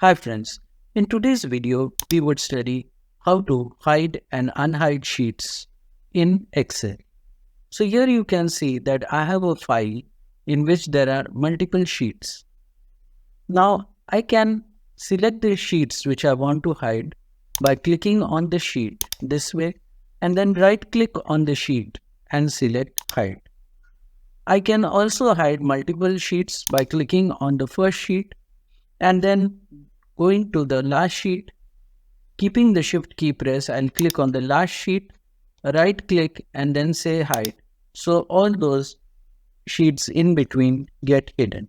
Hi friends, in today's video we would study how to hide and unhide sheets in Excel. So here you can see that I have a file in which there are multiple sheets. Now I can select the sheets which I want to hide by clicking on the sheet this way and then right click on the sheet and select hide. I can also hide multiple sheets by clicking on the first sheet and then going to the last sheet, keeping the shift key press and click on the last sheet, right click and then say hide. So all those sheets in between get hidden.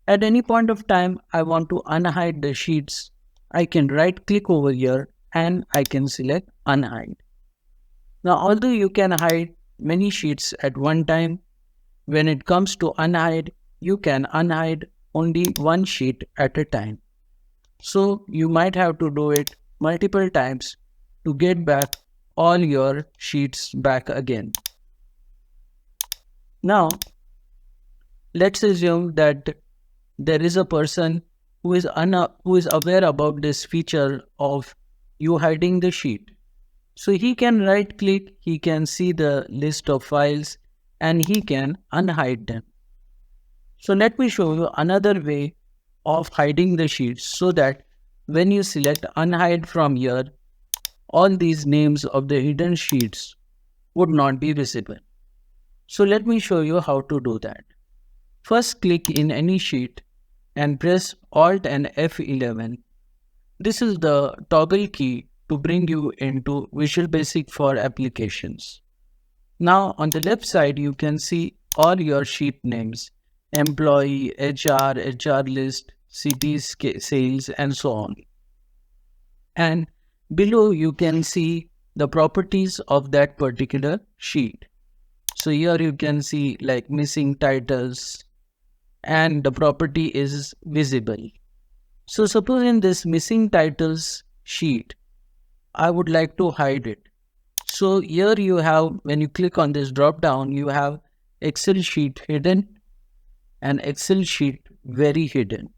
At any point of time I want to unhide the sheets, I can right click over here and I can select unhide. Now although you can hide many sheets at one time, when it comes to unhide, you can unhide only one sheet at a time. So you might have to do it multiple times to get back all your sheets back again. Now, let's assume that there is a person who is aware about this feature of you hiding the sheet. So he can right click, he can see the list of files and he can unhide them. So let me show you another way of hiding the sheets so that when you select unhide from here, all these names of the hidden sheets would not be visible. So let me show you how to do that. First click in any sheet and press Alt and F11. This is the toggle key to bring you into Visual Basic for applications. Now on the left side you can see all your sheet names: employee, HR, HR list, cities, sales and so on. And below you can see the properties of that particular sheet. So here you can see like missing titles and the property is visible. So suppose in this missing titles sheet, I would like to hide it. So here you have, when you click on this drop down, you have Excel sheet hidden and Excel sheet very hidden.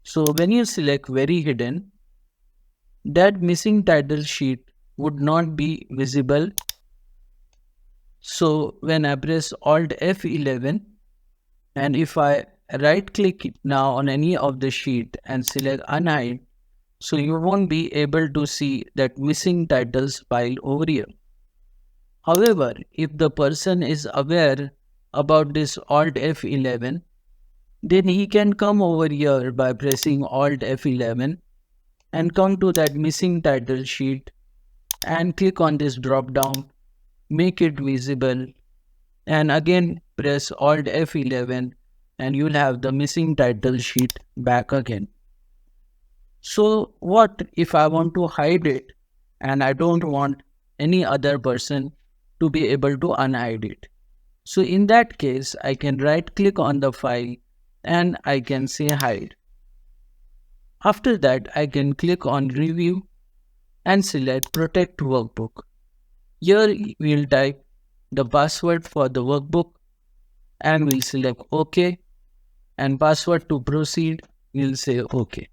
So when you select very hidden, that missing title sheet would not be visible. So when I press Alt F11 and if I right click now on any of the sheet and select unhide, so you won't be able to see that missing titles file over here. However, if the person is aware about this Alt F11, then he can come over here by pressing Alt F11 and come to that missing title sheet and click on this drop down, make it visible, and again press Alt F11 and you'll have the missing title sheet back again. So what if I want to hide it and I don't want any other person to be able to unhide it? So in that case, I can right click on the file and I can say hide. After that, I can click on review and select protect workbook. Here we'll type the password for the workbook and we'll select OK, and password to proceed, we'll say OK.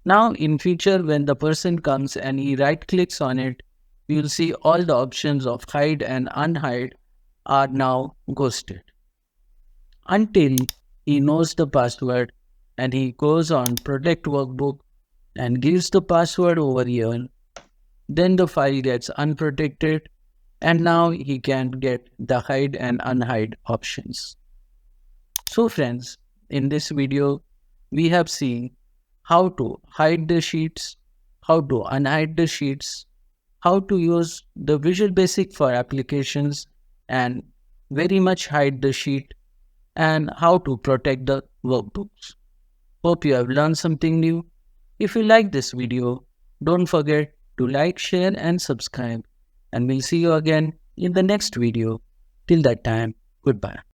Now in future, when the person comes and he right clicks on it, you'll see all the options of hide and unhide are now ghosted. Until he knows the password and he goes on protect workbook and gives the password over here, then the file gets unprotected and now he can get the hide and unhide options. So friends, in this video, we have seen how to hide the sheets, how to unhide the sheets, how to use the Visual Basic for applications and very much hide the sheet, and how to protect the workbooks. Hope you have learned something new. If you like this video, don't forget to like, share and subscribe, and we'll see you again in the next video. Till that time, goodbye.